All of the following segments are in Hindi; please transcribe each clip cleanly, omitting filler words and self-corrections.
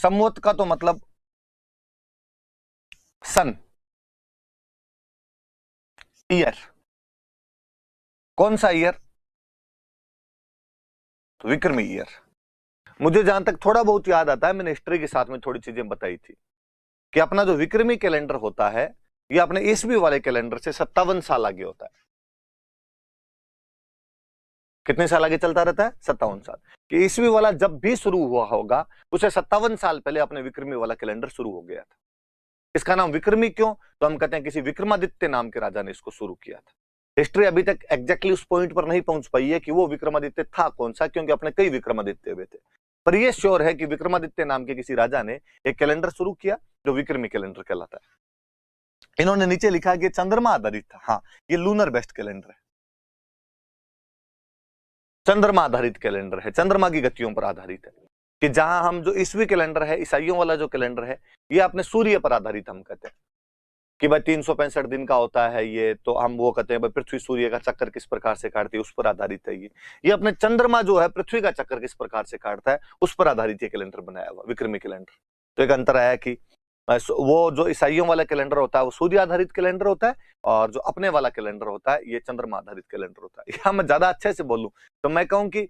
संवत का तो मतलब सन, ईयर, कौन सा ईयर? तो विक्रमी ईयर। मुझे जहां तक थोड़ा बहुत याद आता है, मैंने हिस्ट्री के साथ में थोड़ी चीजें बताई थी कि अपना जो विक्रमी कैलेंडर होता है ये अपने ईस्वी वाले कैलेंडर से 57 साल आगे होता है। कितने साल आगे चलता रहता है? 57 साल। कि ईस्वी वाला जब भी शुरू हुआ होगा उसे 57 साल पहले अपने विक्रमी वाला कैलेंडर शुरू हो गया था। इसका नाम विक्रमी क्यों? तो हम कहते हैं किसी विक्रमादित्य नाम के राजा ने इसको शुरू किया था। हिस्ट्री अभी तक एग्जैक्टली उस पॉइंट पर नहीं पहुंच पाई है कि वो विक्रमादित्य था कौन सा, क्योंकि अपने कई विक्रमादित्य हुए थे। पर यह श्योर है कि विक्रमादित्य नाम के किसी राजा ने एक कैलेंडर शुरू किया जो विक्रमी कैलेंडर कहलाता है। इन्होंने नीचे लिखा कि चंद्रमा आधारित था। हाँ, ये लूनर बेस्ड कैलेंडर है, चंद्रमा आधारित कैलेंडर है, चंद्रमा की गतियों पर आधारित है। कि जहां हम जो ईस्वी कैलेंडर है, ईसाइयों वाला जो कैलेंडर है, ये अपने सूर्य पर आधारित हम कहते हैं कि भाई 365 दिन का होता है ये, तो हम वो कहते हैं भाई पृथ्वी सूर्य का चक्कर किस प्रकार से काटती है उस पर आधारित है ये अपने चंद्रमा जो है पृथ्वी का चक्कर किस प्रकार से काटता है उस पर आधारित ये कैलेंडर बनाया हुआ विक्रमी कैलेंडर। तो एक अंतर आया कि वो जो ईसाइयों वाला कैलेंडर होता है वो सूर्य आधारित कैलेंडर होता है, और जो अपने वाला कैलेंडर होता है ये चंद्रमा आधारित कैलेंडर होता है। या मैं ज्यादा अच्छे से बोलूं तो मैं कहूं कि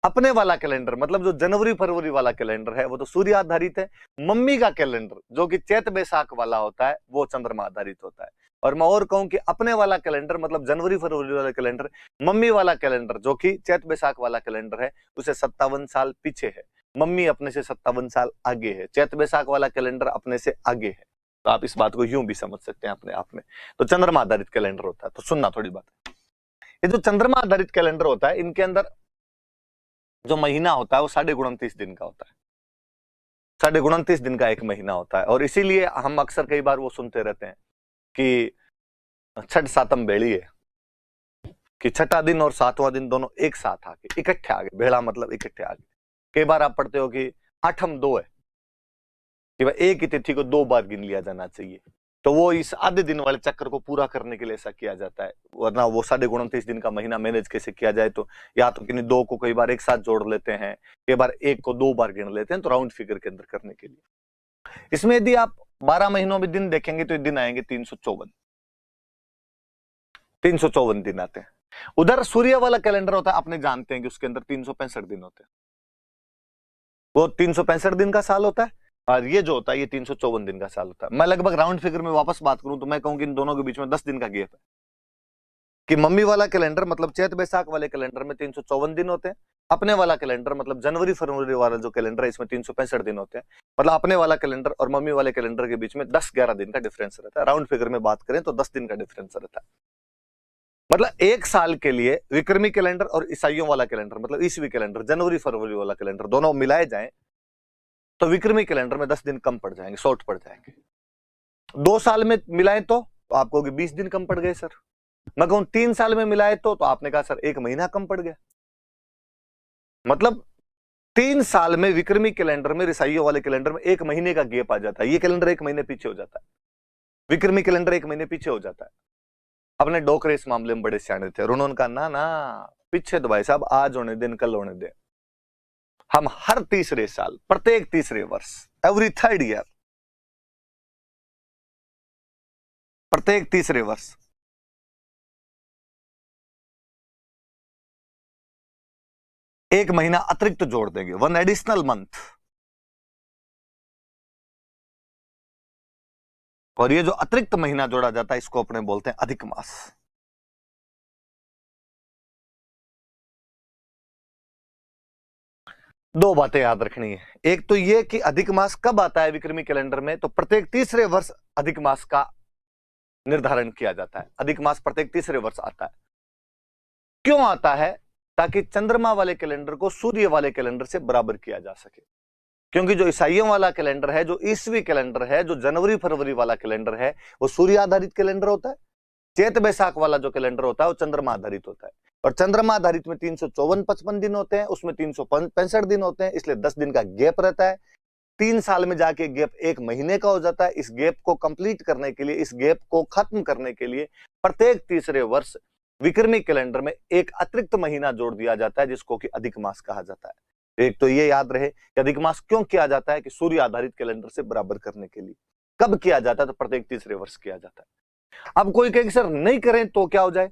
अपने वाला कैलेंडर मतलब जो जनवरी फरवरी वाला कैलेंडर है वो तो सूर्य आधारित है। मम्मी का कैलेंडर जो कि चैत बैसाख वाला होता है वो चंद्रमा आधारित होता है। और मैं और कहूं कि अपने वाला कैलेंडर मतलब जनवरी फरवरी वाला कैलेंडर, मम्मी वाला कैलेंडर जो कि चैत बैसाख वाला कैलेंडर है उसे 57 साल पीछे है। मम्मी अपने से 57 साल आगे है, चैत बैसाख वाला कैलेंडर अपने से आगे है। तो आप इस बात को यूं भी समझ सकते हैं अपने आप में। तो चंद्रमा आधारित कैलेंडर होता है। तो सुनना थोड़ी बात, ये जो चंद्रमा आधारित कैलेंडर होता है इनके अंदर जो महीना होता है वो 29.5 दिन का होता है। 29.5 दिन का एक महीना होता है। और इसीलिए हम अक्सर कई बार वो सुनते रहते हैं कि छठ सातम बेड़ी है, कि छठा दिन और सातवां दिन दोनों एक साथ आके इकट्ठे आ गए। बेड़ा मतलब इकट्ठे आ गए। कई बार आप पढ़ते हो कि आठम दो है, कि भाई एक ही तिथि को 2 बार गिन लिया जाना चाहिए। तो वो इस आधे दिन वाले चक्कर को पूरा करने के लिए ऐसा किया जाता है, वरना वो 29.5 दिन का महीना मैनेज कैसे किया जाए। तो या तो किन्हीं 2 को कई बार एक साथ जोड़ लेते हैं, कई बार एक को 2 बार गिन लेते हैं, तो राउंड फिगर के अंदर करने के लिए। इसमें यदि आप 12 महीनों में दिन देखेंगे तो दिन आएंगे 354 दिन आते हैं। उधर सूर्य वाला कैलेंडर होता है, अपने जानते हैं कि उसके अंदर 365 दिन होते हैं, वो 365 दिन का साल होता है। और ये जो होता है ये 354 दिन का साल होता है। मैं लगभग राउंड फिगर में वापस बात करूं तो मैं कहूं कि इन दोनों के बीच में 10 दिन का गैप है। कि मम्मी वाला कैलेंडर मतलब चैत बैसाख वाले कैलेंडर में 354 दिन होते हैं, अपने वाला कैलेंडर मतलब जनवरी फरवरी वाला जो कैलेंडर है इसमें 365 दिन होते हैं। मतलब अपने वाला कैलेंडर और मम्मी वाले कैलेंडर के बीच में 10-11 दिन का डिफरेंस रहता है। राउंड फिगर में बात करें तो 10 दिन का डिफरेंस रहता है। मतलब एक साल के लिए विक्रमी कैलेंडर और ईसाइयों वाला कैलेंडर मतलब ईस्वी कैलेंडर जनवरी फरवरी वाला कैलेंडर दोनों मिलाए जाए तो विक्रमी कैलेंडर में 10 दिन कम पड़ जाएंगे, शॉर्ट पड़ जाएंगे। 2 साल में मिलाए तो आप कहोगे 20 दिन कम पड़ गए सर। मैं कहूं 3 साल में मिलाए तो आपने कहा सर 1 महीना कम पड़ गया। मतलब 3 साल में विक्रमी कैलेंडर में ईसाइयों वाले कैलेंडर में 1 महीने का गैप आ जाता है। ये कैलेंडर 1 महीने पीछे हो जाता है, विक्रमी कैलेंडर 1 महीने पीछे हो जाता है। अपने डोकरे इस मामले में बड़े सियाने थे और उन्होंने कहा ना ना पीछे तो भाई साहब आज होने दिन कल होने दे। हम हर तीसरे साल प्रत्येक तीसरे वर्ष एवरी थर्ड ईयर प्रत्येक तीसरे वर्ष एक महीना अतिरिक्त जोड़ देंगे, 1 एडिशनल मंथ। और ये जो अतिरिक्त महीना जोड़ा जाता है इसको अपने बोलते हैं अधिक मास। दो बातें याद रखनी है, एक तो ये कि अधिक मास कब आता है विक्रमी कैलेंडर में, तो प्रत्येक तीसरे वर्ष अधिक मास का निर्धारण किया जाता है। अधिक मास प्रत्येक तीसरे वर्ष आता है। क्यों आता है? ताकि चंद्रमा वाले कैलेंडर को सूर्य वाले कैलेंडर से बराबर किया जा सके। क्योंकि जो ईसाइयों वाला कैलेंडर है, जो ईस्वी कैलेंडर है, जो जनवरी फरवरी वाला कैलेंडर है वो सूर्य आधारित कैलेंडर होता है। चैत बैसाख वाला जो कैलेंडर होता है वो चंद्रमा आधारित होता है। और चंद्रमा आधारित में 354-55 दिन होते हैं, उसमें 365 दिन होते हैं, इसलिए 10 दिन का गैप रहता है। 3 साल में जाके गैप 1 महीने का हो जाता है। इस गैप को कंप्लीट करने के लिए, इस गैप को खत्म करने के लिए प्रत्येक तीसरे वर्ष विक्रमी कैलेंडर में एक अतिरिक्त महीना जोड़ दिया जाता है जिसको कि अधिक मास कहा जाता है। एक तो ये याद रहे कि अधिक मास क्यों किया जाता है, कि सूर्य आधारित कैलेंडर से बराबर करने के लिए। कब किया जाता है, तो प्रत्येक तीसरे वर्ष किया जाता है। अब कोई कहेगा सर नहीं करें तो क्या हो जाए,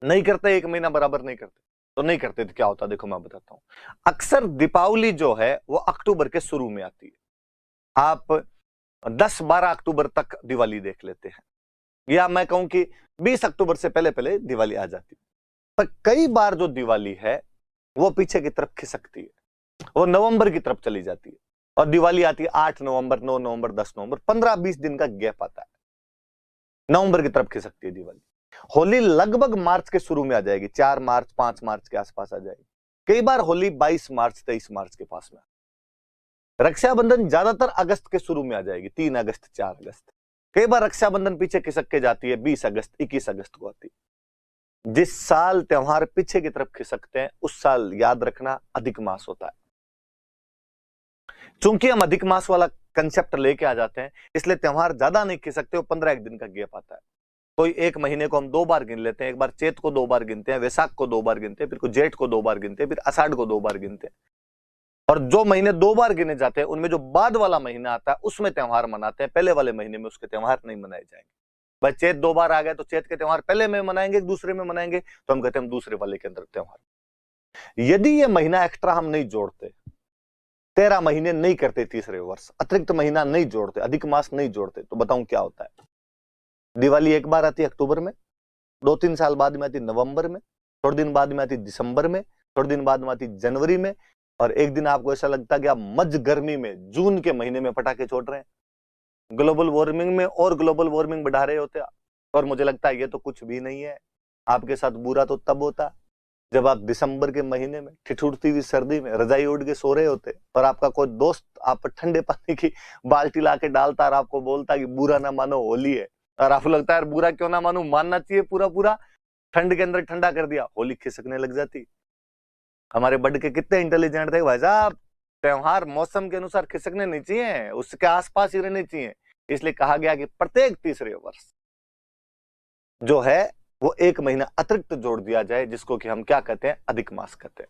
नहीं करते, एक महीना बराबर नहीं करते, तो नहीं करते तो क्या होता है, देखो मैं बताता हूं। अक्सर दीपावली जो है वो अक्टूबर के शुरू में आती है। आप 10-12 अक्टूबर तक दिवाली देख लेते हैं, या मैं कहूं कि 20 अक्टूबर से पहले पहले दिवाली आ जाती है। पर कई बार जो दिवाली है वो पीछे की तरफ खिसकती है, वो नवंबर की तरफ चली जाती है, और दिवाली आती है 8 नवंबर, 9 नवंबर, 10 नवंबर, 15-20 दिन का गैप आता है, नवंबर की तरफ खिसकती है दिवाली। होली लगभग मार्च के शुरू में आ जाएगी, 4 मार्च 5 मार्च के आसपास आ जाएगी। कई बार होली 22 मार्च 23 मार्च के पास में। रक्षाबंधन ज्यादातर अगस्त के शुरू में आ जाएगी, 3 अगस्त 4 अगस्त। कई बार रक्षाबंधन पीछे खिसक के जाती है, 20 अगस्त 21 अगस्त को आती है। जिस साल त्योहार पीछे की तरफ खिसकते हैं उस साल याद रखना अधिक मास होता है। चूंकि हम अधिक मास वाला कंसेप्ट लेके आ जाते हैं, इसलिए त्योहार ज्यादा नहीं खिसकते, वो 15 दिन का गैप आता है। कोई एक महीने को हम 2 बार गिन लेते हैं, एक बार चैत को 2 बार गिनते हैं, वैशाख को 2 बार गिनते हैं, फिर जेठ को 2 बार गिनते हैं, फिर आषाढ़ को 2 बार गिनते हैं। और जो महीने 2 बार गिने जाते हैं उनमें जो बाद वाला महीना आता है उसमें त्योहार मनाते हैं, पहले वाले महीने में उसके त्योहार नहीं मनाए जाएंगे। भाई चैत 2 बार आ गए तो चैत के त्योहार पहले में मनाएंगे, दूसरे में मनाएंगे, तो हम कहते हैं हम दूसरे वाले के अंदर त्योहार। यदि ये महीना एक्स्ट्रा हम नहीं जोड़ते, 13 महीने नहीं करते, तीसरे वर्ष अतिरिक्त महीना नहीं जोड़ते, अधिक मास नहीं जोड़ते, तो बताऊं क्या होता है। दिवाली एक बार आती है अक्टूबर में, 2-3 साल बाद में आती नवंबर में, थोड़े दिन बाद में आती दिसंबर में, थोड़े दिन बाद में आती जनवरी में, और एक दिन आपको ऐसा लगता है कि आप मध्य गर्मी में जून के महीने में पटाखे छोड़ रहे हैं, ग्लोबल वार्मिंग में और ग्लोबल वार्मिंग बढ़ा रहे होते। और मुझे लगता है ये तो कुछ भी नहीं है। आपके साथ बुरा तो तब होता जब आप दिसंबर के महीने में ठिठुरती हुई सर्दी में रजाई उड़ के सो रहे होते, और आपका कोई दोस्त आप पर ठंडे पानी की बाल्टी ला के डालता और आपको बोलता कि बुरा ना मानो होली है, और आपको लगता है बुरा क्यों ना मानू, मानना चाहिए, पूरा पूरा ठंड के अंदर ठंडा कर दिया, होली खिसकने लग जाती। हमारे बड़ के कितने इंटेलिजेंट थे भाई साहब, त्योहार मौसम के अनुसार खिसकने नहीं चाहिए, उसके आसपास ही रहने चाहिए। इसलिए कहा गया कि प्रत्येक तीसरे वर्ष जो है वो 1 महीना अतिरिक्त जोड़ दिया जाए, जिसको कि हम क्या कहते हैं, अधिक मास कहते हैं।